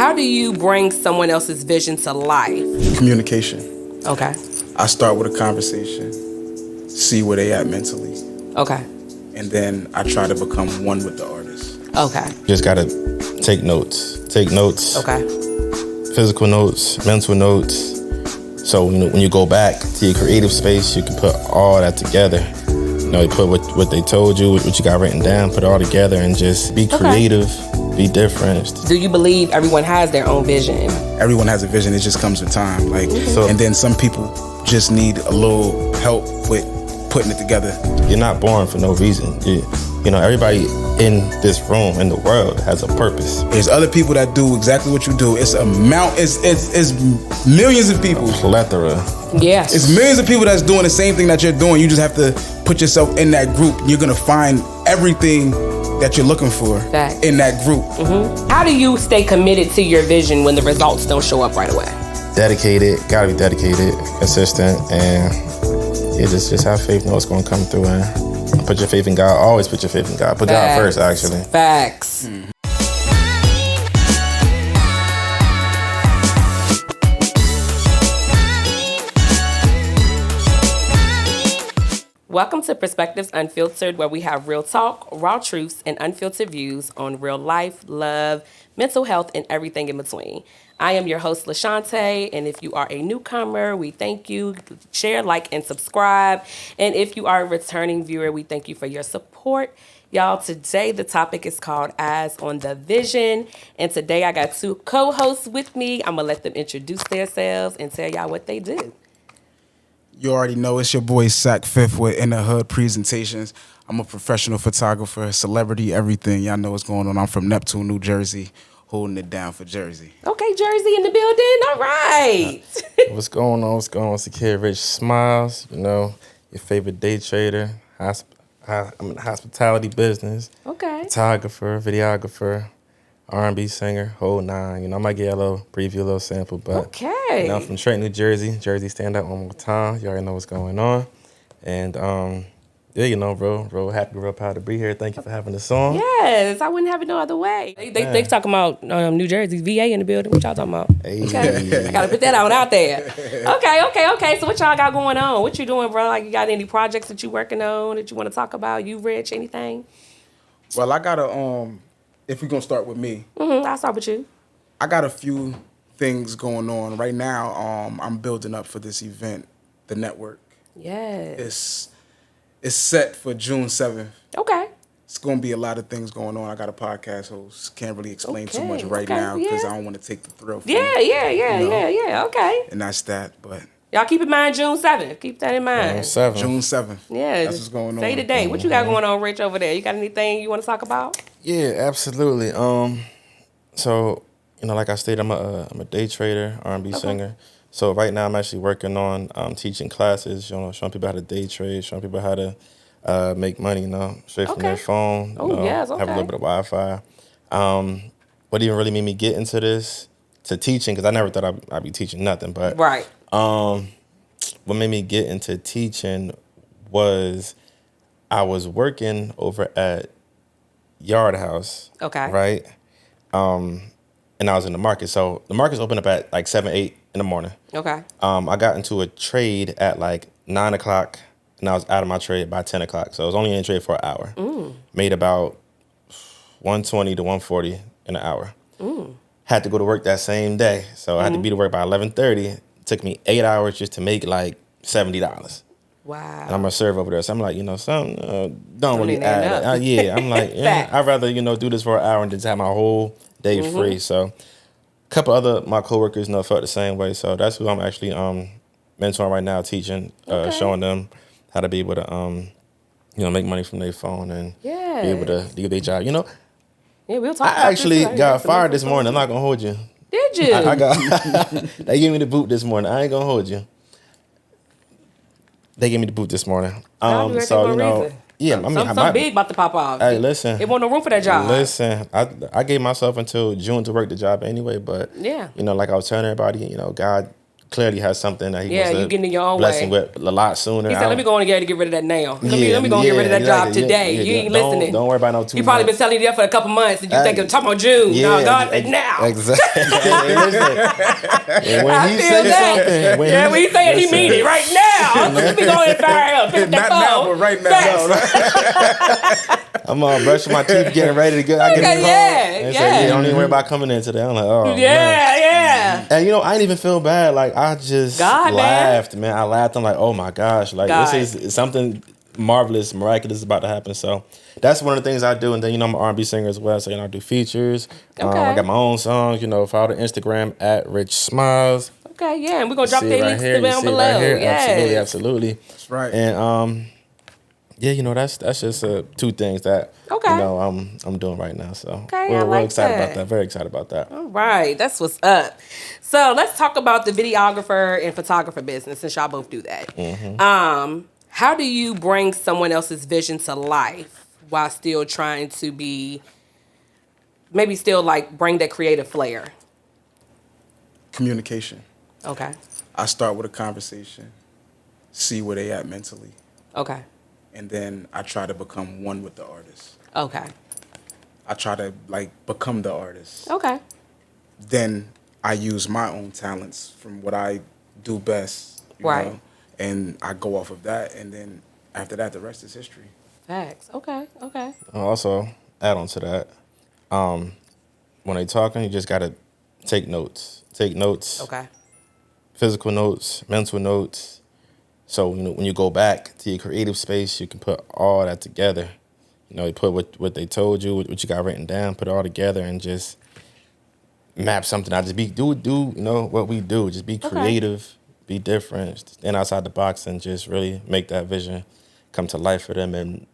How do you bring someone else's vision to life? Communication. Okay. I start with a conversation, see where they at mentally, Okay. and then I try to become one with the artist. Okay. Just gotta take notes. Take notes. Okay. Physical notes, mental notes. So when you go back to your creative space, you can put all that together. You put what they told you, what you got written down, put it all together, and just be creative, be different. Do you believe everyone has their own vision? Everyone has a vision. It just comes with time. And then some people just need a little help with putting it together. You're not born for no reason. Everybody in this room, in the world, has a purpose. There's other people that do exactly what you do. It's millions of people. A plethora. Yes. It's millions of people that's doing the same thing that you're doing. You just have to put yourself in that group. You're gonna find everything that you're looking for in that group. Mm-hmm. How do you stay committed to your vision when the results don't show up right away? Dedicated, gotta be dedicated, consistent, and just have faith. Know it's gonna come through, and put your faith in God. Always put your faith in God. Put God first, actually. Facts. Mm-hmm. Welcome to Perspectives Unfiltered, where we have real talk, raw truths, and unfiltered views on real life, love, mental health, and everything in between. I am your host, LaShante, and if you are a newcomer, we thank you. Share, like, and subscribe. And if you are a returning viewer, we thank you for your support. Y'all, today the topic is called Eyes on the Vision. And today I got two co-hosts with me. I'm going to let them introduce themselves and tell y'all what they do. You already know it's your boy Sack Fifth with In the Hood Presentations. I'm a professional photographer, celebrity, everything. Y'all know what's going on. I'm from Neptune, New Jersey, holding it down for Jersey. Okay, Jersey in the building. All right. What's going on? It's the Kid Rich Smiles. Your favorite day trader. I'm in the hospitality business. Okay. Photographer, videographer, R&B singer, whole nine. I might get a little preview, a little sample, but okay. I'm from Trenton, New Jersey. Jersey, stand up one more time. You already know what's going on. And real happy, real proud to be here. Thank you for having us on. Yes, I wouldn't have it no other way. They talking about New Jersey, VA in the building. What y'all talking about? Hey. Okay. I gotta put that out there. Okay. So what y'all got going on? What you doing, bro? Like, you got any projects that you working on that you want to talk about? You rich? Anything? Well, I got if we're going to start with me. I'll start with you. I got a few things going on. Right now, I'm building up for this event, The Network. Yes. It's set for June 7th. Okay. It's going to be a lot of things going on. I got a podcast host. Can't really explain too much right now because I don't want to take the thrill from it. Yeah. Okay. And that's that, but... Y'all keep in mind June 7th. Keep that in mind. June 7th. Yeah. That's what's going on. Say the date. What you got going on, Rich, over there? You got anything you want to talk about? Yeah, absolutely. So, like I stated, I'm a day trader, R&B singer. So right now I'm actually working on teaching classes, showing people how to day trade, showing people how to make money, straight from their phone. Yes, okay. Have a little bit of Wi-Fi. What even really made me get into this, to teaching, because I never thought I'd be teaching nothing, but right. What made me get into teaching was I was working over at Yard House. Okay. Right? And I was in the market. So the market's open up at like 7, 8 in the morning. Okay. I got into a trade at like 9 o'clock, and I was out of my trade by 10 o'clock. So I was only in trade for an hour. Made about 120 to 140 in an hour. Had to go to work that same day. So I had to be to work by 11:30. It took me 8 hours just to make like $70. Wow. And I'm a server over there. So I'm like, something don't really add up. I'm like, I'd rather, do this for an hour and just have my whole day free. So a couple other my coworkers, felt the same way. So that's who I'm actually mentoring right now, teaching, showing them how to be able to make money from their phone and be able to do their job. Yeah, we'll talk about I actually this. got fired this morning. I'm not gonna hold you. Did you? I got they gave me the boot this morning. I ain't gonna hold you. They gave me the boot this morning. So yeah, something big about to pop off. Hey, listen. It wasn't no room for that job. Listen, I gave myself until June to work the job anyway, but like I was telling everybody, God clearly has something that he Yeah, wants you to getting in your own bless way. him with a lot sooner. He said, let me go on and get rid of that now. Yeah, Let me go and get rid of that job exactly. today. Yeah, You ain't don't listening. worry about no 2 He probably been months. telling you that for a couple months, and you thinking, talking about June. No, God said now. Exactly. And when I he feel say that. something, When he say it, he mean it right now. Let me go ahead and fire him. Pick up that Not now, phone. but right now. Facts. I'm brushing my teeth, getting ready to go. I get a call. And say, don't even worry about coming in today. I'm like, oh, man. Yeah. And I didn't even feel bad. Like, I just laughed, man. I laughed. I'm like, oh my gosh, like this is something marvelous, miraculous about to happen. So that's one of the things I do. And then I'm an R&B singer as well, so I do features. I got my own songs. Follow the Instagram at Rich Smiles. Okay, yeah, and we're gonna drop their links down below. Right here. Yes. Absolutely. That's right. And that's just 2 things that I'm doing right now. So we're excited about that. Very excited about that. All right, that's what's up. So let's talk about the videographer and photographer business, since y'all both do that. How do you bring someone else's vision to life while still trying to be, maybe still like bring that creative flair? Communication. Okay. I start with a conversation, see where they at mentally, Okay. and then I try to become one with the artist. Okay. I try to become the artist. Okay. Then I use my own talents from what I do best, you know, and I go off of that, and then after that, the rest is history. Facts. Okay. I'll also add on to that. When they talking, you just gotta take notes. Take notes. Okay. Physical notes, mental notes. So when you go back to your creative space, you can put all that together. You put what they told you, what you got written down, put it all together, and just map something out. Just do what we do. Just be creative, be different, stand outside the box, and just really make that vision come to life for them. And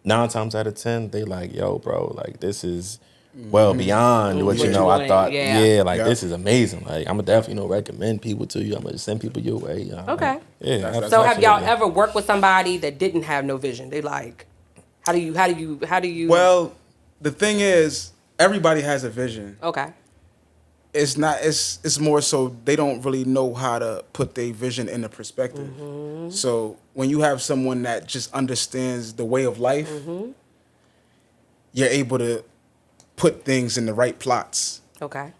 9 times out of 10, they like, yo, bro, like this is well beyond what I thought. This is amazing. Like I'm gonna definitely recommend people to you. I'm gonna send people your way. Okay. Yeah. So have y'all ever worked with somebody that didn't have no vision? They like, how do you? Well, the thing is, everybody has a vision. Okay. It's not. It's more so they don't really know how to put their vision into perspective. So when you have someone that just understands the way of life, you're able to put things in the right plots. Okay.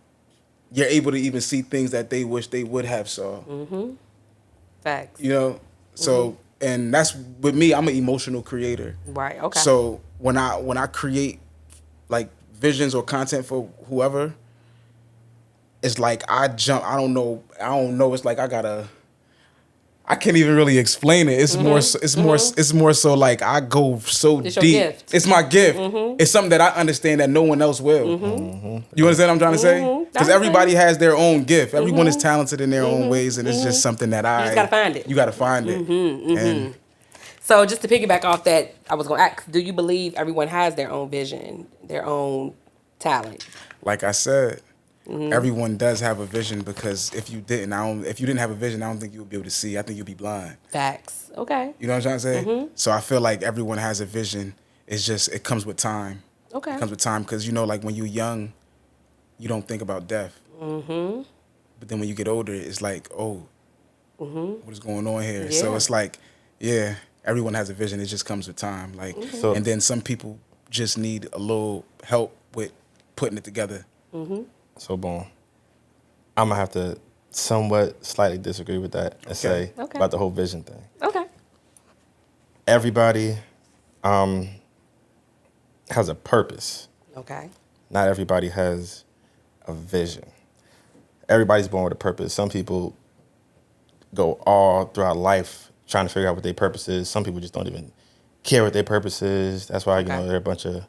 You're able to even see things that they wish they would have saw. Facts. So and that's with me. I'm an emotional creator. Right. Okay. So when I create like visions or content for whoever, it's like I jump. I don't know. It's like I can't even really explain it. It's more. It's more so like I go so It's deep. your gift. It's my gift. It's something that I understand that no one else will. You understand what I'm trying to say? Because everybody has their own gift. Everyone is talented in their own ways, and it's just something that you just gotta find it. You gotta find it. And So just to piggyback off that, I was gonna ask: do you believe everyone has their own vision, their own talent? like I said, everyone does have a vision, because if you didn't have a vision, I don't think you would be able to see. I think you'd be blind. Facts. Okay. You know what I'm trying to say? So I feel like everyone has a vision. It's just, it comes with time. Okay. It comes with time, because like when you're young, you don't think about death. But then when you get older, it's like, oh, what is going on here? Yeah. So it's like, yeah, everyone has a vision. It just comes with time. Like, and then some people just need a little help with putting it together. So boom. I'm gonna have to somewhat slightly disagree with that and say about the whole vision thing. Okay. Everybody has a purpose. Okay. Not everybody has a vision. Everybody's born with a purpose. Some people go all throughout life trying to figure out what their purpose is. Some people just don't even care what their purpose is. That's why there are a bunch of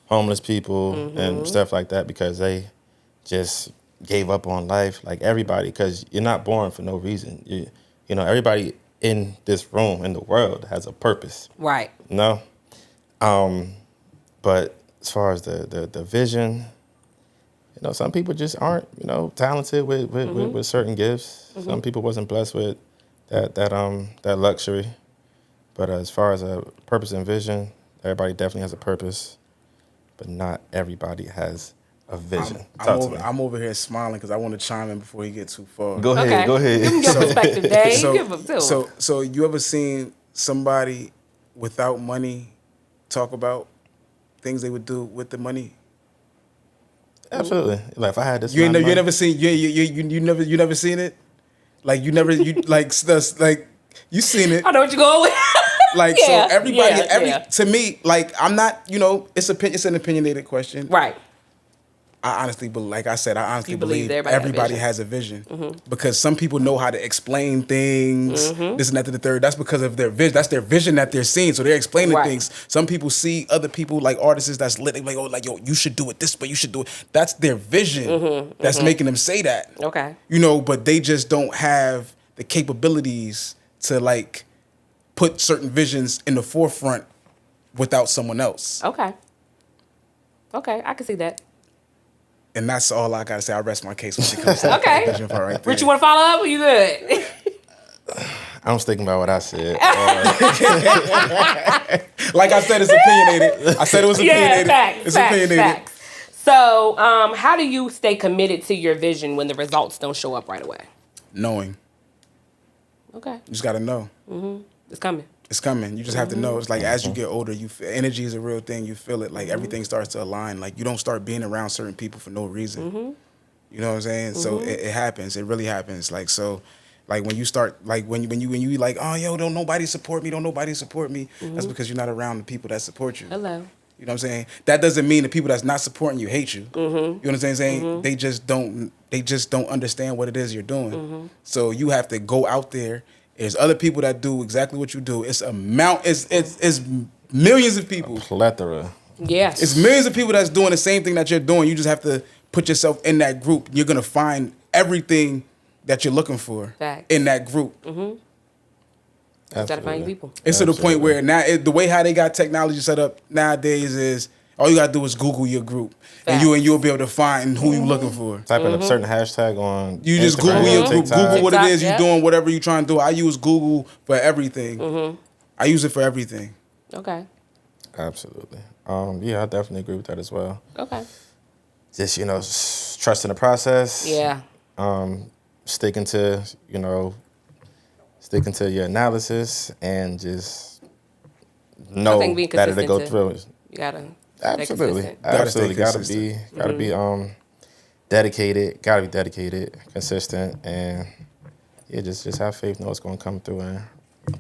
homeless people and stuff like that, because they just gave up on life. Like everybody, because you're not born for no reason. You know, everybody in this room, in the world, has a purpose. Right. No. But as far as the vision, some people just aren't, talented with certain gifts. Some people wasn't blessed with that luxury. But as far as a purpose and vision, everybody definitely has a purpose, but not everybody has a A vision. Talk to me. I'm over here smiling because I want to chime in before he gets too far. Go ahead. Okay. Go ahead. Give him your perspective, Dave. Give him too. So you ever seen somebody without money talk about things they would do with the money? Absolutely. Like if I had this, you never seen you never seen it. Like you never like you seen it. I know what you're going with. Like Yeah, so everybody yeah. to me, like I'm not, it's an opinionated question. Right. I honestly believe, like I said, You believe everybody everybody has a vision. Because some people know how to explain things, this and that to the third. That's because of their vision. That's their vision that they're seeing. So they're explaining things. Some people see other people, like artists that's lit, they're like, oh, like, yo, you should do it this way, you should do it. That's their vision that's making them say that. Okay. But they just don't have the capabilities to, like, put certain visions in the forefront without someone else. Okay, I can see that. And that's all I gotta say. I rest my case when it comes to that vision part right there. Rich, you want to follow up? Or you good? I'm sticking by what I said. Like I said, it's opinionated. I said it was opinionated. It's opinionated. Facts. So, how do you stay committed to your vision when the results don't show up right away? Knowing. Okay. You just gotta know. It's coming. It's coming. You just have to know. It's like as you get older, you feel, energy is a real thing. You feel it. Like everything starts to align. Like you don't start being around certain people for no reason. You know what I'm saying? So it happens. It really happens. Like so, like when you start, like when you like, oh yo, don't nobody support me. Don't nobody support me. That's because you're not around the people that support you. Hello. You know what I'm saying? That doesn't mean the people that's not supporting you hate you. You know what I'm saying? They just don't understand what it is you're doing. So you have to go out there. There's other people that do exactly what you do. It's millions of people. A plethora. Yes. It's millions of people that's doing the same thing that you're doing. You just have to put yourself in that group. You're gonna find everything that you're looking for in that group. Just gotta find your people. It's to the point where now the way how they got technology set up nowadays is all you gotta do is Google your group, and you'll be able to find who you looking for. Type in a certain hashtag on. You just Instagram, Google your group, TikTok. Google what it is you're doing, whatever you're trying to do. I use Google for everything. I use it for everything. Okay. Absolutely. Yeah, I definitely agree with that as well. Okay. Just trusting the process. Yeah. Sticking to your analysis and just know that it'll go through. You gotta. Absolutely. Absolutely. Gotta be dedicated. Gotta be dedicated, consistent, and just have faith. Know it's gonna come through, and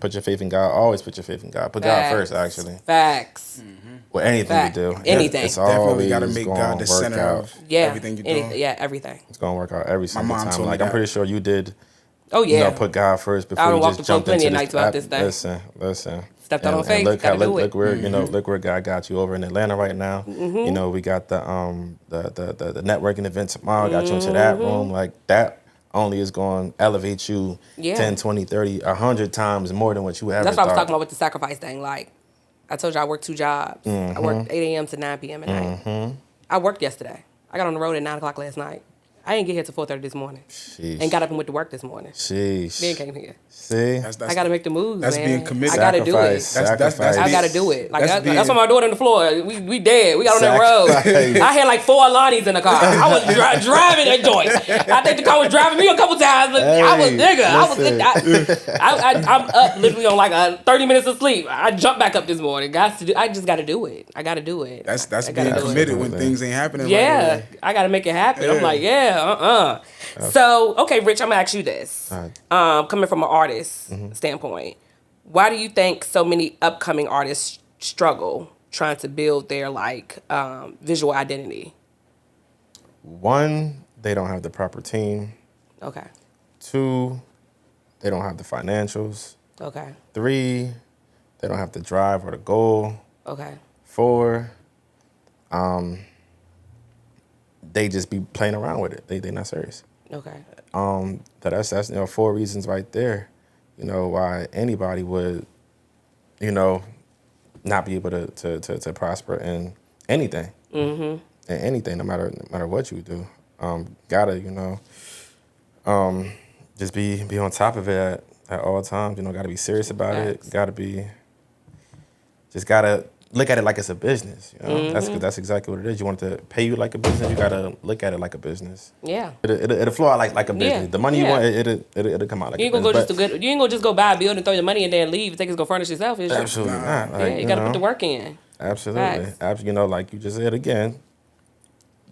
put your faith in God. Always put your faith in God. Put God first. Actually. Facts. With anything you do, Anything. it's Definitely always gotta make God the center of everything you're doing. Everything. It's gonna work out every single time. told me Like that. I'm pretty sure you did. Oh yeah. Put God first before you just jumped into this. Nights about this thing. Listen. Stepped out on faith. Look where look where God got you over in Atlanta right now. We got the networking event tomorrow. Got you into that room. Like that only is going to elevate you 10, 20, 30, 100 times more than what you ever That's what I was thought. talking about with the sacrifice thing. Like I told you, I worked 2 jobs. I worked 8 a.m. to 9 p.m. at night. I worked yesterday. I got on the road at 9 o'clock last night. I didn't get here till 4:30 this morning. Sheesh. And got up and went to work this morning. Sheesh. Then came here. See? I got to make the moves, That's man. being committed. I got to do it. Sacrifice. I got to do it. Like That's that's what my daughter on the floor. We dead. We got on that road. I had like 4 Lonnies in the car. I was driving that joint. I think the car was driving me a couple times, but I was nigga. I'm up literally on like 30 minutes of sleep. I jumped back up this morning. I just got to do it. I got to do it. That's being committed when things ain't happening. Yeah, right away. I got to make it happen. I'm like, So, okay, Rich, I'm going to ask you this. Coming from an artist standpoint, why do you think so many upcoming artists struggle trying to build their, visual identity? 1, they don't have the proper team. Okay. 2, they don't have the financials. Okay. 3, they don't have the drive or the goal. Okay. 4, they just be playing around with it. They're not serious. Okay. That's 4 reasons right there, why anybody would, not be able to prosper in anything. In anything, no matter what you do. Gotta, just be on top of it at all times. Gotta be serious about it. Gotta look at it like it's a business. You know, that's exactly what it is. You want it to pay you like a business. You gotta look at it like a business. Yeah. It'll flow out like a business. Yeah. The money you want, it'll come out like You a ain't gonna business. you ain't gonna just go buy a building, throw your money in there, and leave and think it's gonna furnish yourself. Is you? Absolutely not. Like, Yeah, you gotta put the work in. Absolutely. You know, like you just said again.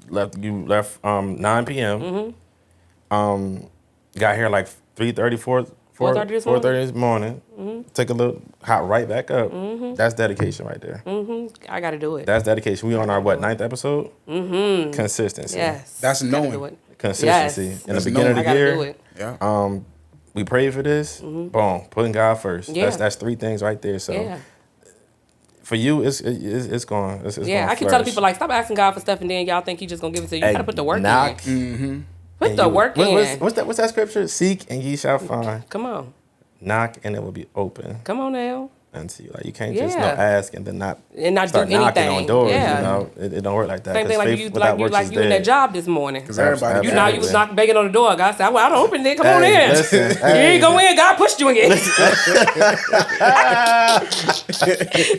Left 9 p.m. Got here like 3:30, 4:30 this morning. Take a little, hop right back up. That's dedication right there. I gotta do it. That's dedication. We on our ninth episode? Consistency. Yes. That's knowing. Consistency. Yes. In the beginning of the I gotta year. do it. Yeah. We prayed for this. Boom. Putting God first. Yeah. That's 3 things right there. So Yeah. for you, it's going. It's Yeah, going I keep telling people like, stop asking God for stuff, and then y'all think He just gonna give it to you. You gotta put the work in. Put the work in. What's that scripture? Seek and ye shall find. Come on. Knock and it will be open. Come on now. Unto you, like you can't just ask and then not do start knocking anything. on doors. Yeah. You know, it don't work like that. Same thing like you in that job this morning. Because everybody, You know, you was knocking, begging on the door. God said, "I don't open it. Come on in. Listen, You ain't go in. God pushed you in.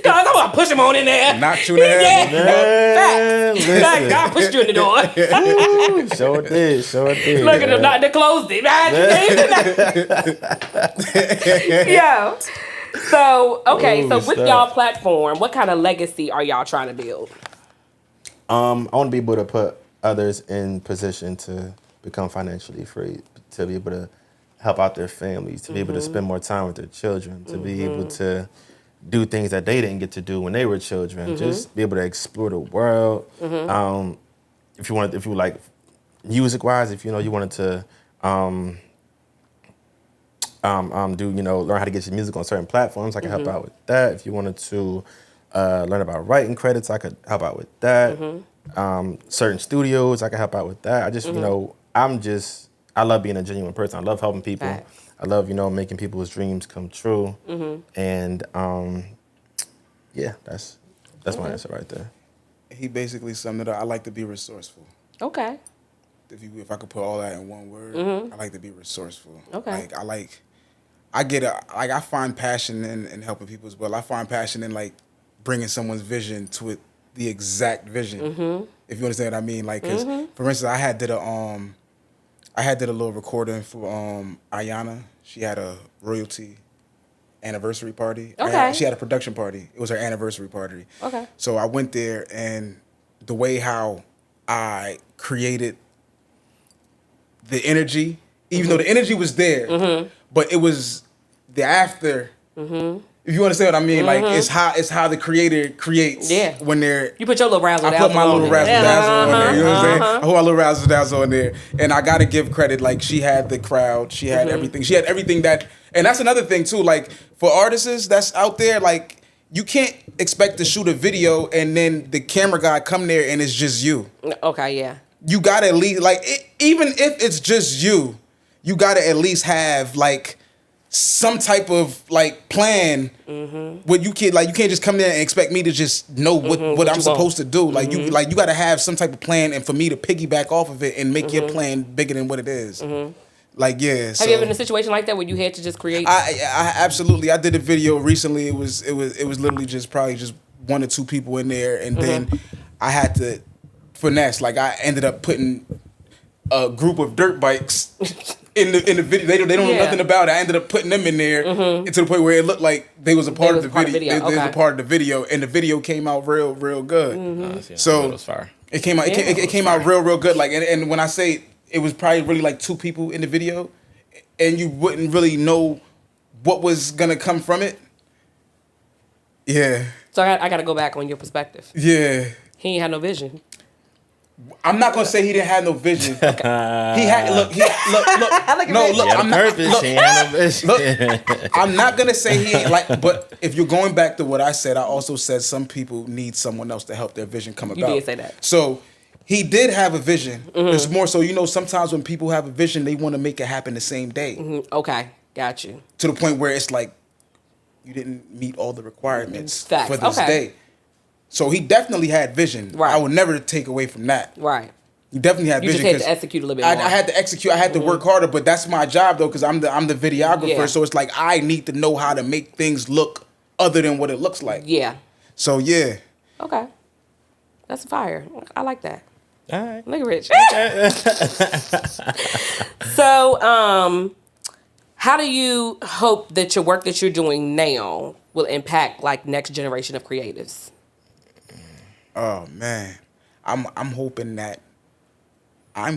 God, I'm gonna push him on in there. Knocked you in the head. Yeah, facts. God pushed you in the door. Sure did. Look at them, they closed it. Yeah. So, okay, so with y'all platform, what kind of legacy are y'all trying to build? I want to be able to put others in position to become financially free, to be able to help out their families, to be able to spend more time with their children, to be able to do things that they didn't get to do when they were children, just be able to explore the world. If you like music-wise, if you wanted to learn how to get your music on certain platforms, I can help out with that. If you wanted to learn about writing credits, I could help out with that. Certain studios, I can help out with that. I just, I love being a genuine person. I love helping people. Right. I love, making people's dreams come true. And that's my answer right there. He basically summed it up. I like to be resourceful. Okay. If I could put all that in one word, I like to be resourceful. Okay. I find passion in helping people as well. I find passion in like bringing someone's vision to it, the exact vision. If you understand what I mean, like, 'cause, for instance, I had did a little recording for Ayana. She had a royalty anniversary party. Okay. She had a production party. It was her anniversary party. Okay. So I went there, and the way how I created the energy, even though the energy was there, but it was the after. If you understand what I mean, like it's how the creator creates. Yeah. When they're You put your little razzle dazzle. I put my little razzle dazzle on there. You know what I'm saying? Uh-huh. I put my little razzle dazzle on there, and I gotta give credit. Like she had the crowd, she had everything. She had everything that, and that's another thing too. Like for artists that's out there, like you can't expect to shoot a video and then the camera guy come there and it's just you. Okay, yeah. You gotta at least even if it's just you gotta at least have like some type of like plan. What you can't just come there and expect me to just know what I'm supposed to do. Like you gotta have some type of plan, and for me to piggyback off of it and make your plan bigger than what it is. Like yeah. Have you ever been in a situation like that where you had to just create? I absolutely. I did a video recently. It was literally just probably just 1 or 2 people in there, and then I had to finesse. Like I ended up putting a group of dirt bikes in the video. They don't know nothing about it. I ended up putting them in there to the point where it looked like they was a part of the video. They was a part of the video, and the video came out real good. So it was fire. It came out. It came out real good. Like and when I say it was probably really like 2 people in the video, and you wouldn't really know what was gonna come from it. Yeah. So I got to go back on your perspective. Yeah. He ain't had no vision. I'm not gonna say he didn't have no vision. He had look. He had purpose. He had no vision. Look, I'm not gonna say he ain't like. But if you're going back to what I said, I also said some people need someone else to help their vision come about. You did say that. So he did have a vision. It's more so, sometimes when people have a vision, they want to make it happen the same day. Okay, got you. To the point where it's like you didn't meet all the requirements Facts. for this day. So he definitely had vision. Right. I would never take away from that. Right. You definitely had vision. You just had to execute a little bit more. I had to execute. I had to work harder, but that's my job though, because I'm the videographer. Yeah. So it's like I need to know how to make things look other than what it looks like. Yeah. So yeah. Okay. That's fire. I like that. All right. Look at Rich. So, how do you hope that your work that you're doing now will impact like next generation of creatives? Oh man, I'm hoping that I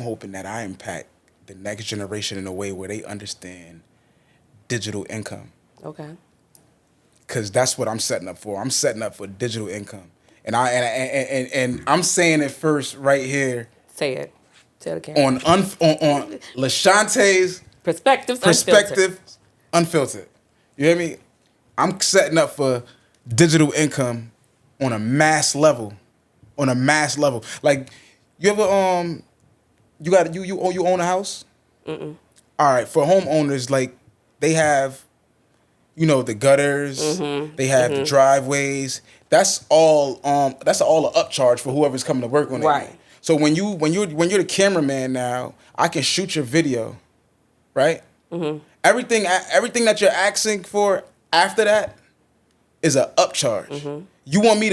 impact the next generation in a way where they understand digital income. Okay. Cause that's what I'm setting up for. I'm setting up for digital income, and I'm saying it first right here Say it. Tell the camera. on Lashante's Perspectives Unfiltered. Perspective Unfiltered. You hear me? I'm setting up for digital income on a mass level. On a mass level. Like, you ever you own a house? Mm-mm. All right, for homeowners, like, they have, the gutters, they have the driveways. That's all an upcharge for whoever's coming to work on it. Right. So when you're the cameraman now, I can shoot your video, right? Mm-hmm. Everything that you're asking for after that is an upcharge. Mm-hmm. You want me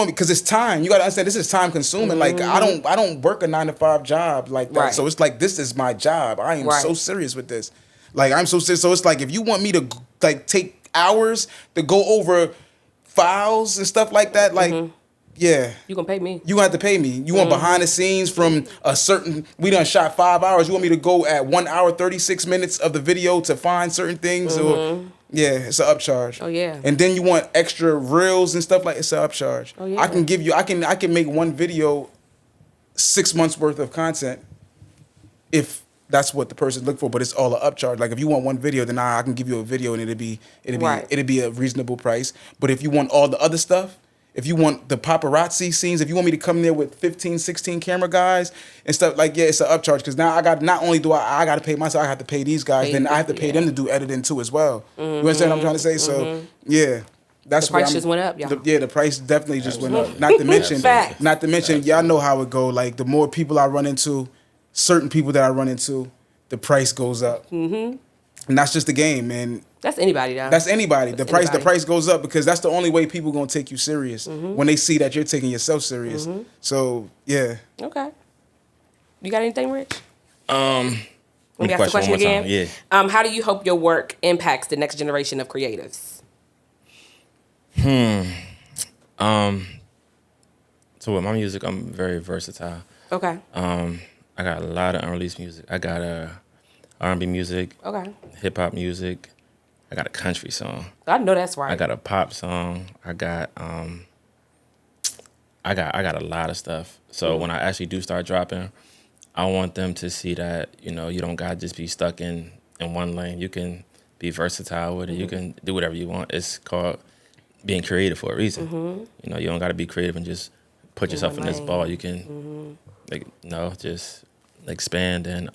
because it's time. You gotta understand this is time consuming. Like I don't work a 9-to-5 job like that. Right. So it's like this is my job. I am so serious with this. Like I'm so serious. So it's like if you want me to like take hours to go over files and stuff like that, like yeah. You gonna pay me. You gonna have to pay me. You want behind the scenes from we done shot 5 hours. You want me to go at 1 hour 36 minutes of the video to find certain things or yeah, it's an upcharge. Oh yeah. And then you want extra reels and stuff it's an upcharge. Oh yeah. I can make one video 6 months worth of content if that's what the person look for, but it's all an upcharge. Like if you want one video, then I can give you a video and it'd be a reasonable price. But if you want all the other stuff, if you want the paparazzi scenes, if you want me to come there with 15, 16 camera guys and stuff, like, yeah, it's an upcharge. Because now not only do I got to pay myself, I have to pay these guys, then I have to pay them to do editing too as well. You understand what I'm trying to say? So, yeah. That's the price just went up, y'all. The price definitely just went up. Not to mention, y'all know how it go. Like, the more people I run into, certain people that I run into, the price goes up. Mm-hmm. And that's just the game, man. That's anybody, though. That's anybody. The price goes up because that's the only way people gonna take you serious when they see that you're taking yourself serious. So yeah. Okay. You got anything, Rich? Let me ask the question again. Yeah. How do you hope your work impacts the next generation of creatives? So with my music, I'm very versatile. Okay. I got a lot of unreleased music. I got R&B music. Okay. Hip hop music. I got a country song. I know that's right. I got a pop song. I got I got a lot of stuff. So when I actually do start dropping, I want them to see that, you don't gotta just be stuck in one lane. You can be versatile with it. You can do whatever you want. It's called being creative for a reason. You don't gotta be creative and just put yourself in this ball. You can just expand and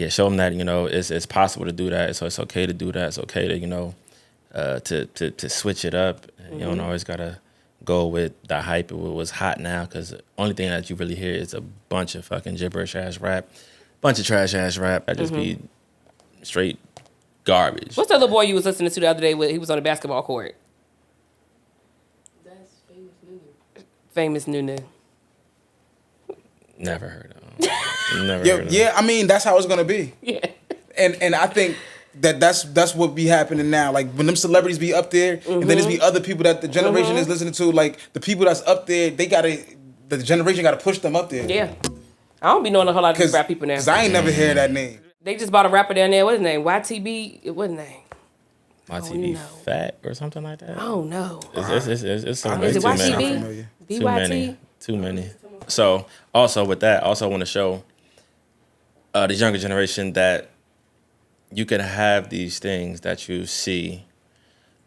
show them that it's possible to do that. So it's okay to do that. It's okay to to switch it up. You don't always gotta go with the hype. It was hot now because the only thing that you really hear is a bunch of fucking gibberish ass rap, bunch of trash ass rap that just be straight garbage. What's the little boy you was listening to the other day? He was on the basketball court. That's Famous Nunu. Never heard of him. Never heard of him. Yeah, I mean that's how it's gonna be. Yeah. And I think that's what be happening now. Like when them celebrities be up there, and then there's be other people that the generation is listening to. Like the people that's up there, the generation gotta push them up there. Yeah. I don't be knowing a whole lot of rap people now. Cause I ain't never hear that name. They just bought a rapper down there. What's his name? YTB. What's his name? YTB Fat or something like that. Oh no. It's so many. Is it too YTB? many. BYT? Too many. So also with that, I also want to show the younger generation that you can have these things that you see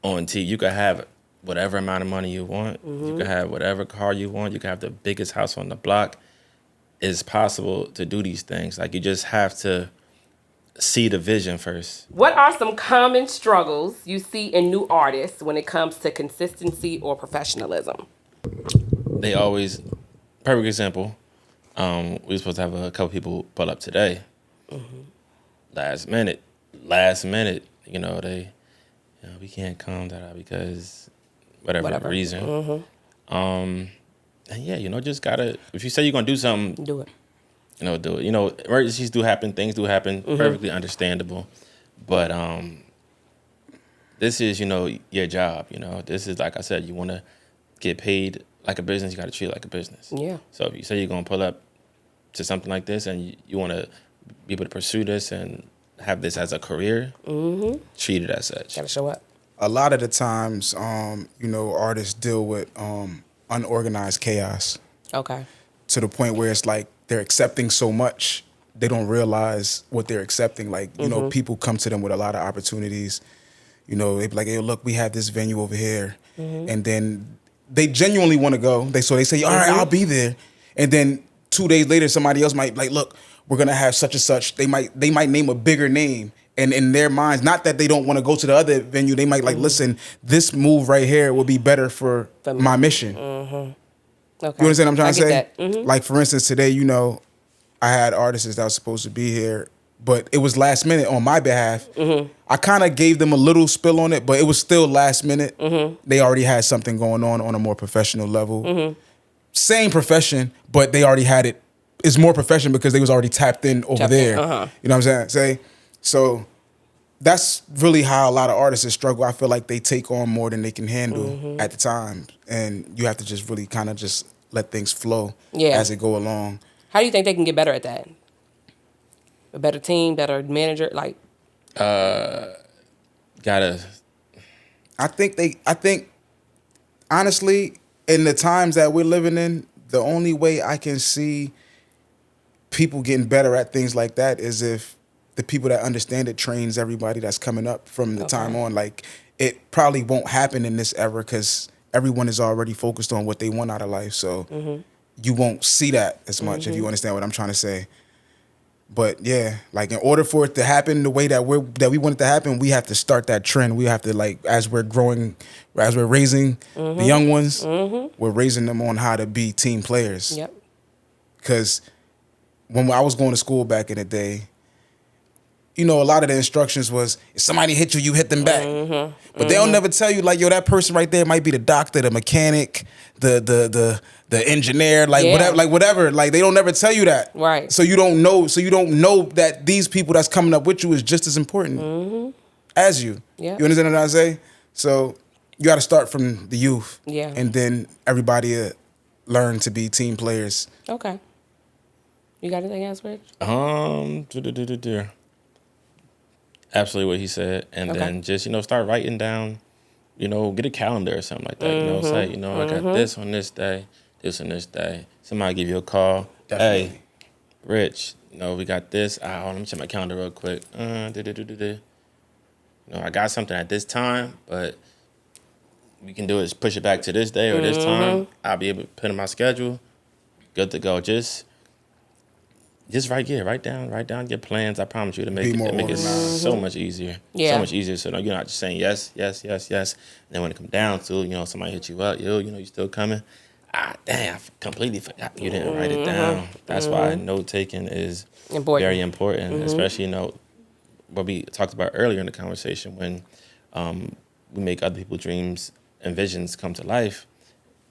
on TV. You can have whatever amount of money you want. You can have whatever car you want. You can have the biggest house on the block. It's possible to do these things. Like you just have to see the vision first. What are some common struggles you see in new artists when it comes to consistency or professionalism? They always, perfect example, we were supposed to have a couple people pull up today. Last minute, we can't come because whatever reason. And yeah, just gotta. If you say you're gonna do something, Do it. Do it. Emergencies do happen. Things do happen. Perfectly understandable. But this is your job. This is, like I said, you want to get paid like a business. You got to treat it like a business. Yeah. So if you say you're gonna pull up to something like this and you want to be able to pursue this and have this as a career, treat it as such. Gotta show up. A lot of the times, artists deal with unorganized chaos Okay. to the point where it's like they're accepting so much they don't realize what they're accepting. Like, people come to them with a lot of opportunities. They be like, hey, look, we have this venue over here. And then they genuinely want to go. They say, all right, I'll be there. And then 2 days later, somebody else might like, look, we're going to have such and such. They might name a bigger name. And in their minds, not that they don't want to go to the other venue, they might like, listen, this move right here will be better for my mission. Okay. You understand what I'm trying to say? That. Like, for instance, today, I had artists that was supposed to be here, but it was last minute on my behalf. I kind of gave them a little spill on it, but it was still last minute. They already had something going on a more professional level. Same profession, but they already had it. It's more professional because they was already tapped in over there. You know what I'm saying? So that's really how a lot of artists struggle. I feel like they take on more than they can handle at the time. And you have to just really kind of just let things flow as they go along. How do you think they can get better at that? A better team, better manager, like. Gotta. I think honestly, in the times that we're living in, the only way I can see people getting better at things like that is if the people that understand it trains everybody that's coming up from the time on. Like, it probably won't happen in this era because everyone is already focused on what they want out of life. So you won't see that as much if you understand what I'm trying to say. But yeah, like, in order for it to happen the way that we want it to happen, we have to start that trend. We have to, like, as we're growing, as we're raising the young ones, we're raising them on how to be team players. Yep. Because when I was going to school back in the day, a lot of the instructions was, if somebody hit you, you hit them back. But they'll never tell you, like, yo, that person right there might be the doctor, the mechanic, the engineer, whatever. Like, they don't never tell you that. Right. So you don't know that these people that's coming up with you is just as important as you. Yeah. You understand what I say? So you got to start from the youth. Yeah. And then everybody learn to be team players. Okay. You got anything else, Rich? Absolutely what he said. And then just, start writing down, get a calendar or something like that. Say, I got this on this day, this on this day. Somebody give you a call. Definitely. Hey, Rich, we got this. Let me check my calendar real quick. I got something at this time, but we can do is push it back to this day or this time. I'll be able to put in my schedule. Good to go. Just write down your plans. I promise you to make it so much easier. Yeah. So much easier. So you're not just saying yes, yes, yes, yes. And then when it comes down to, somebody hit you up, you still coming. Damn, I completely forgot you didn't write it down. That's why note taking is very important, especially, what we talked about earlier in the conversation when we make other people's dreams and visions come to life.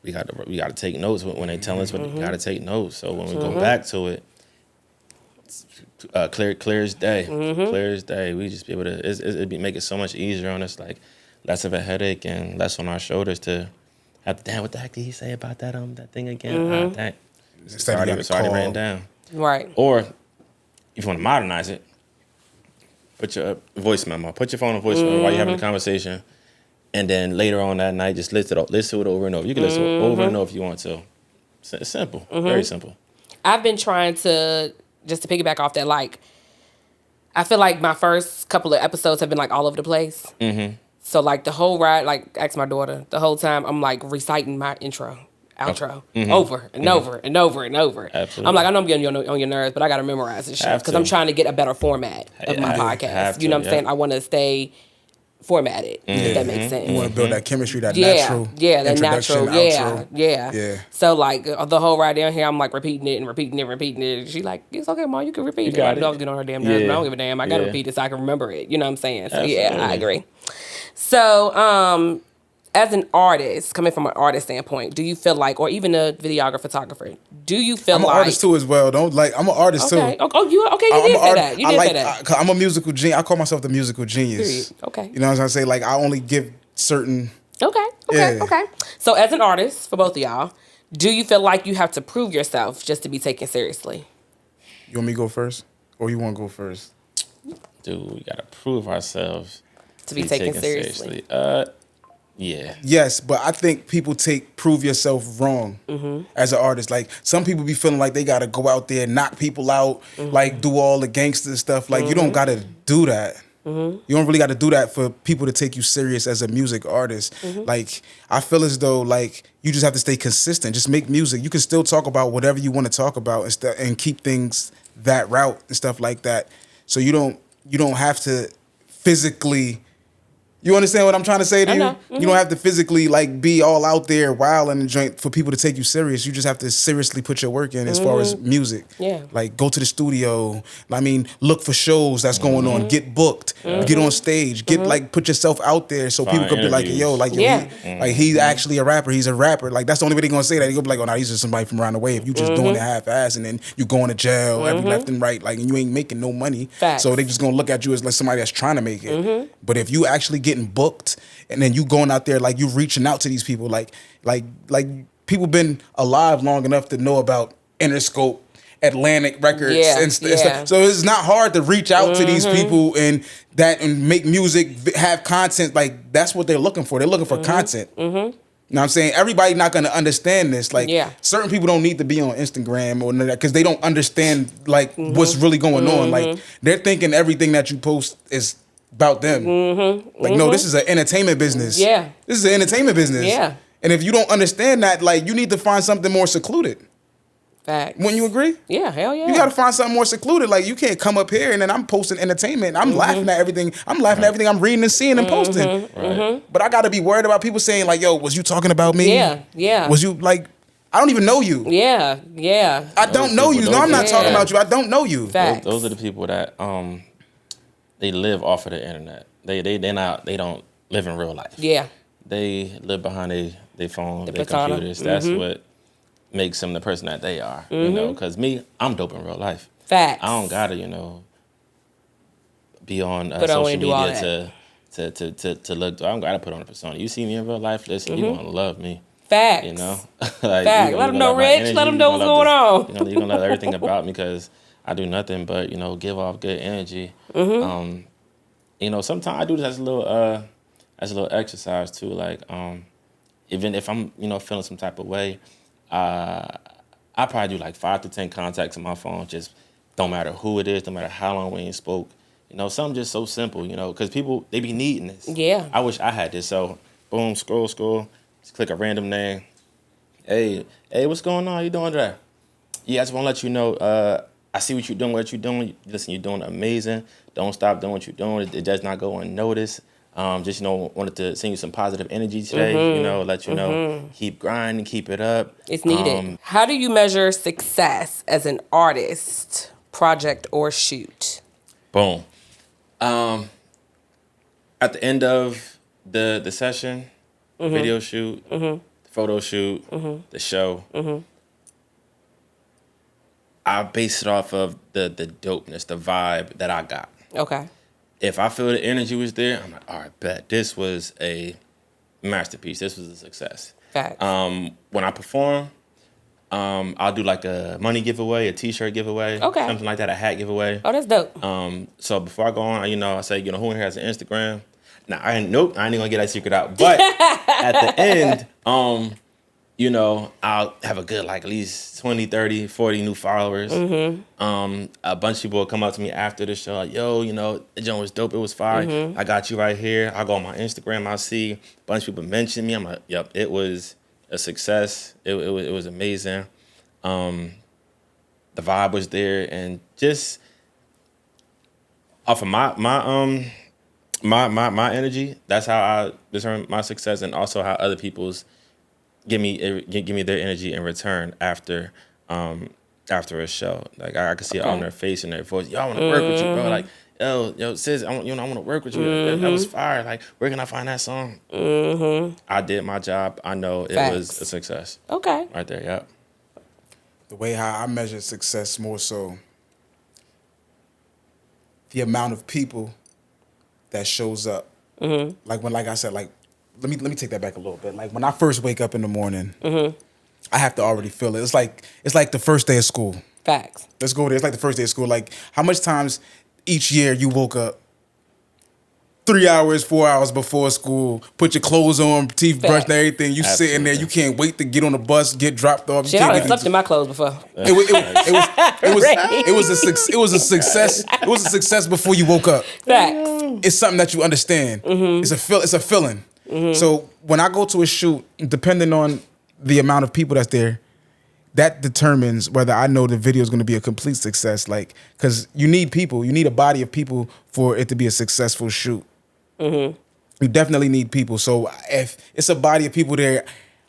We got to take notes when they tell us what we got to take notes. So when we go back to it, clear as day. Clear as day. We just be able to. It'd make it so much easier on us. Like, less of a headache and less on our shoulders to have to. Damn, what the heck did he say about that thing again? It's already written down. Right. Or if you want to modernize it, put your voice memo. Put your phone on voice memo while you're having a conversation, and then later on that night, just listen to it over and over. You can listen to it over and over if you want to. It's simple. Very simple. I've been trying to. Just to piggyback off that, like, I feel like my first couple of episodes have been, like, all over the place. So, like, the whole ride, like, ask my daughter, the whole time I'm, like, reciting my intro, outro, over and over and over and over. Absolutely. I'm like, I know I'm getting on your nerves, but I got to memorize this shit because I'm trying to get a better format of my podcast. You know what I'm saying? I want to stay formatted, if that makes sense. You want to build that chemistry, that natural introduction, outro. Yeah. So, like, the whole ride down here, I'm, like, repeating it. She's like, it's okay, Mom, you can repeat it. I know I was getting on her damn nerves, but I don't give a damn. I got to repeat it so I can remember it. You know what I'm saying? So, I agree. So, as an artist, coming from an artist standpoint, do you feel like, or even a videographer, photographer, do you feel I'm an like artist too as well. Don't like I'm an artist okay. too. You okay? You I'm did an say art. that. You I did say like. that. I'm a musical genius. I call myself the musical genius. Period. Okay. You know what I'm saying? Like I only give certain. Okay. Yeah. Okay. So as an artist, for both of y'all, do you feel like you have to prove yourself just to be taken seriously? You want me to go first, or you want to go first? Dude, we gotta prove ourselves To be taken seriously. Yeah. Yes, but I think people prove yourself wrong as an artist. Like some people be feeling like they gotta go out there, knock people out, like do all the gangster stuff. Like you don't gotta do that. You don't really gotta do that for people to take you serious as a music artist. Like I feel as though like you just have to stay consistent. Just make music. You can still talk about whatever you want to talk about and keep things that route and stuff like that. So you don't have to physically. You understand what I'm trying to say to you? You don't have to physically like be all out there wild and joint for people to take you serious. You just have to seriously put your work in as far as music. Yeah. Like go to the studio. I mean, look for shows that's going on. Get booked. Get on stage. Get like put yourself out there so people could be like, yo, like yo, he's actually a rapper. He's a rapper. Like that's the only way they're gonna say that. They gonna be like, oh no, he's just somebody from around the way. If you just doing it half ass and then you going to jail every left and right, like and you ain't making no money. Facts. So they just gonna look at you as like somebody that's trying to make it. But if you actually getting booked and then you going out there like you reaching out to these people like people been alive long enough to know about Interscope, Atlantic Records and stuff. So it's not hard to reach out to these people and make music, have content. Like that's what they're looking for. They're looking for content. You know what I'm saying? Everybody not gonna understand this. Like certain people don't need to be on Instagram or that because they don't understand like what's really going on. Like they're thinking everything that you post is about them. Like, no, this is an entertainment business. Yeah. This is an entertainment business. Yeah. And if you don't understand that, like, you need to find something more secluded. Facts. Wouldn't you agree? Yeah, hell yeah. You got to find something more secluded. Like, you can't come up here and then I'm posting entertainment. I'm laughing at everything. I'm laughing at everything I'm reading and seeing and posting. But I got to be worried about people saying, like, yo, was you talking about me? Yeah. Was you, like, I don't even know you. Yeah. I don't know you. No, I'm not talking about you. I don't know you. Facts. Those are the people that they live off of the internet. They don't live in real life. Yeah. They live behind their phone, their persona. computers. That's what makes them the person that they are. You know, because me, I'm dope in real life. Facts. I don't gotta, be on But social media to look. I don't gotta put on a persona. You see me in real life, listen, you gonna love me. Facts. You know, like, Facts. Let them know, Rich. Let them know what's going on. You're gonna love everything about me because I do nothing but give off good energy. Sometimes I do this as a little exercise too. Like, even if I'm feeling some type of way, I probably do like 5 to 10 contacts on my phone. Just don't matter who it is, no matter how long we ain't spoke. Something just so simple. Because people they be needing this. Yeah. I wish I had this. So boom, scroll, just click a random name. Hey, what's going on? How you doing today? Yeah, I just want to let you know. I see what you're doing. Listen, you're doing amazing. Don't stop doing what you're doing. It does not go unnoticed. Just wanted to send you some positive energy today. Let you know, keep grinding, keep it up. It's needed. How do you measure success as an artist, project, or shoot? Boom. At the end of the session, video shoot, photo shoot, the show. I base it off of the dopeness, the vibe that I got. Okay. If I feel the energy was there, I'm like, all right, bet. This was a masterpiece. This was a success. Facts. When I perform, I'll do like a money giveaway, a T-shirt giveaway, something like that, a hat giveaway. Oh, that's dope. So before I go on, I say, who in here has an Instagram? Now, I ain't gonna get that secret out. But at the end, I'll have a good, like, at least 20, 30, 40 new followers. A bunch of people will come up to me after the show, like, yo, the joint was dope. It was fire. I got you right here. I'll go on my Instagram. I'll see a bunch of people mention me. I'm like, yep, it was a success. It was amazing. The vibe was there. And just off of my energy, that's how I determine my success, and also how other people's give me their energy in return after a show. Like I can see it on their face and their voice. Yo, I want to work with you, bro. Like yo, sis, I want to work with you. That was fire. Like, where can I find that song? I did my job. I know it was a success. Okay. Right there, yep. The way how I measure success more so the amount of people that shows up. Like I said, like let me take that back a little bit. Like when I first wake up in the morning, I have to already feel it. It's like the first day of school. Facts. Let's go there. It's like the first day of school. Like how much times each year you woke up 3 hours, 4 hours before school, put your clothes on, teeth brushed and everything. You sitting there, you can't wait to get on the bus, get dropped off. Shit, I done slept in my clothes before. It was a success. It was a success before you woke up. Facts. It's something that you understand. It's a feeling. So when I go to a shoot, depending on the amount of people that's there, that determines whether I know the video is going to be a complete success. Like, because you need people, you need a body of people for it to be a successful shoot. You definitely need people. So if it's a body of people there,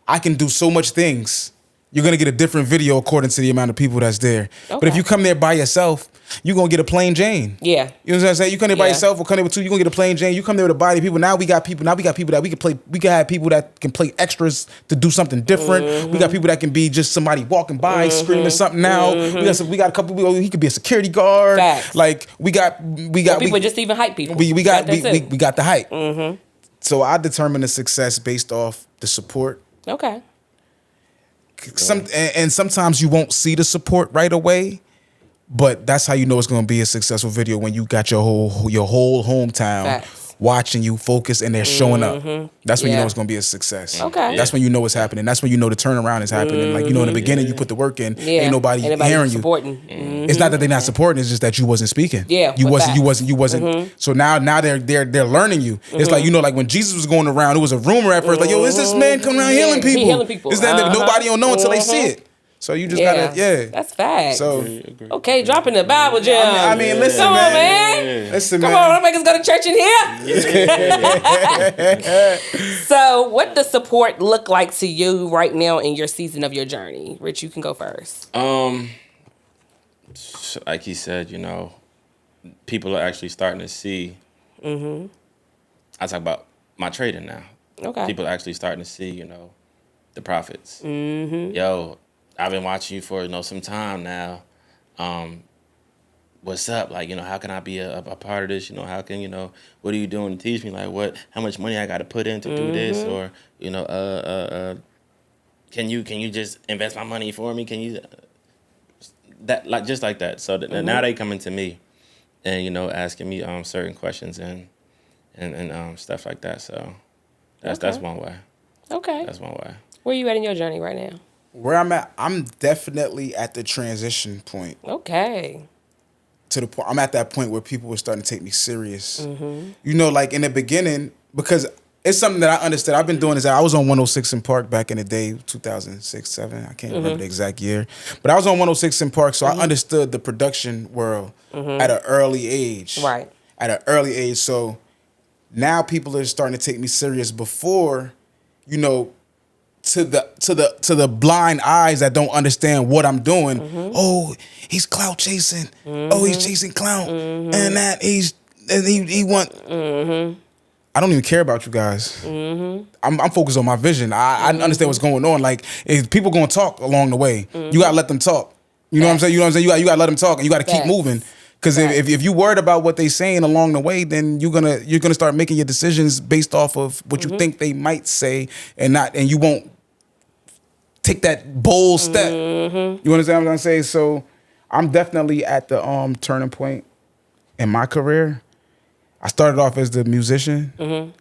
I can do so much things. You're going to get a different video according to the amount of people that's there. Okay. But if you come there by yourself, you're going to get a plain Jane. Yeah. You know what I'm saying? You come there by yourself or come there with two, you're going to get a plain Jane. You come there with a body of people. Now we got people that we can play. We can have people that can play extras to do something different. We got people that can be just somebody walking by screaming something out. We got a couple people. He could be a security guard. Facts. Like we got people just even hype people. We got the hype. So I determine the success based off the support. Okay. Sometimes you won't see the support right away, but that's how you know it's going to be a successful video when you got your whole hometown watching you focus and they're showing up. That's when you know it's going to be a success. Okay. That's when you know it's happening. That's when you know the turnaround is happening. Like, you know, in the beginning you put the work in, ain't nobody hearing you. Supporting. It's not that they're not supporting, it's just that you wasn't speaking. Yeah. You wasn't. So now they're learning you. It's like, you know, like when Jesus was going around, it was a rumor at first, like, yo, is this man coming around healing people? He healing people. Is that nobody don't know until they see it. So you just gotta, That's facts. So okay, dropping the Bible gem. I mean, listen, come on, man. Listen, come on, don't make us go to church in here. So, what does support look like to you right now in your season of your journey? Rich, you can go first. Like he said, you know, people are actually starting to see. I talk about my trading now. Okay. People are actually starting to see, you know, the profits. Yo, I've been watching you for, you know, some time now. What's up? Like, you know, how can I be a part of this? You know, how can, you know, what are you doing to teach me? Like, how much money I got to put in to do this? Or, you know, can you just invest my money for me? Can you, just like that. So now they coming to me and, you know, asking me certain questions and stuff like that. So that's one way. Okay. That's one way. Where are you at in your journey right now? Where I'm at, I'm definitely at the transition point. Okay. To the point, I'm at that point where people were starting to take me serious. You know, like in the beginning, because it's something that I understood. I've been doing this. I was on 106 in Park back in the day, 2006, 7. I can't remember the exact year. But I was on 106 in Park, so I understood the production world at an early age. Right. At an early age. So now people are starting to take me serious before, you know, to the blind eyes that don't understand what I'm doing. Oh, he's clout chasing. Oh, he's chasing clout, and that he want. I don't even care about you guys. I'm focused on my vision. I understand what's going on. Like, if people gonna talk along the way, you gotta let them talk. You know what I'm saying? You know what I'm saying? You gotta let them talk, and you gotta keep moving. Because if you worried about what they saying along the way, then you're gonna start making your decisions based off of what you think they might say, and you won't take that bold step. You understand what I'm saying? So I'm definitely at the turning point in my career. I started off as the musician.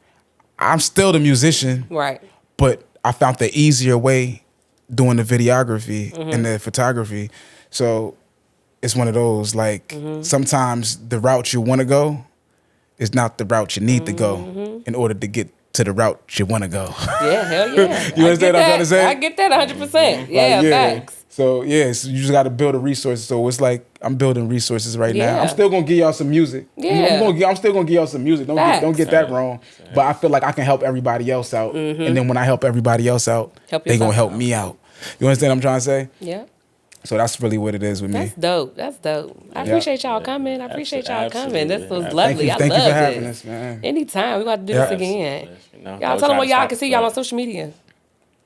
I'm still the musician, right? But I found the easier way doing the videography and the photography. So it's one of those, like, sometimes the route you want to go is not the route you need to go in order to get to the route you want to go. Yeah, hell yeah. You understand what I'm trying to say? I get that 100%. Yeah, facts. So, yeah, so you just got to build a resource. So it's like I'm building resources right now. I'm still going to give y'all some music. Yeah. I'm still going to give y'all some music. Don't get that wrong. But I feel like I can help everybody else out. And then when I help everybody else out, they going to help me out. You understand what I'm trying to say? Yeah. So that's really what it is with me. That's dope. That's dope. I appreciate y'all coming. I appreciate y'all coming. This was lovely. Thank you for having this. us, man. Anytime. We got to do this again. Y'all tell them what y'all can see y'all on social media.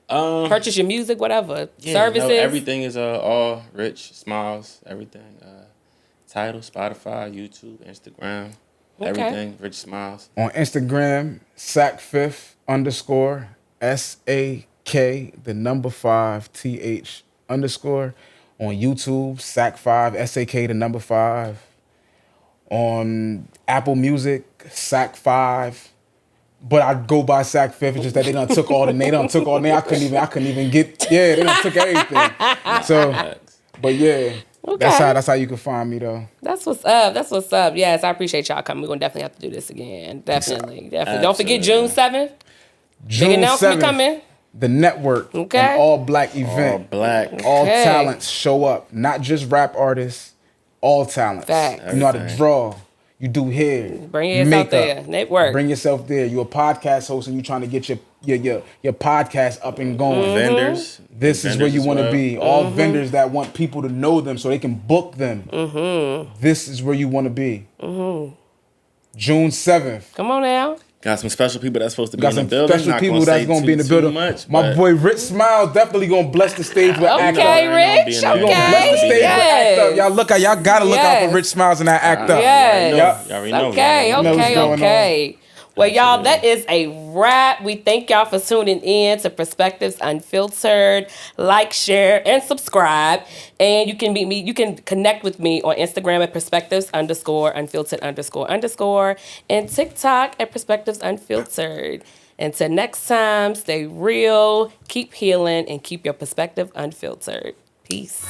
Purchase your music, whatever. Services. No, everything is all Rich Smiles. Everything. Tidal, Spotify, YouTube, Instagram. Okay. Everything Rich Smiles. On Instagram, SAC5 _ SAK 5 TH_ On YouTube, SAC5 SAK 5. On Apple Music, SAC5. But I go by SAC5. It's just that they done took all the name. I couldn't even get. Yeah, they done took everything. So, but yeah. Okay. That's how you can find me though. That's what's up. Yes, I appreciate y'all coming. We're gonna definitely have to do this again. Definitely. Don't forget June 7th. June Big announcement 7th, coming. The network. Okay. An all-black event. All black. All talents show up. Not just rap artists. All talents. Facts. You know how to draw. You do hair. Bring yourself there. Network. Bring yourself there. You're a podcast host and you're trying to get your podcast up and going. Vendors. This is where you want to be. All vendors that want people to know them so they can book them. This is where you want to be. June 7th. Come on now. Got some special people that's supposed to be Got in the some building. special people that's going to be in the building. My boy Rich Smiles definitely going to bless the stage with Act Up. Okay, Rich. He going to bless the stage with Act Up. Y'all got to look out for Rich Smiles and that Act Up. Yes. Y'all already know. Okay. Well, y'all, that is a wrap. We thank y'all for tuning in to Perspectives Unfiltered. Like, share, and subscribe. And you can meet me. You can connect with me on Instagram at Perspectives _unfiltered_ and TikTok at Perspectives Unfiltered. Until next time, stay real, keep healing, and keep your perspective unfiltered. Peace.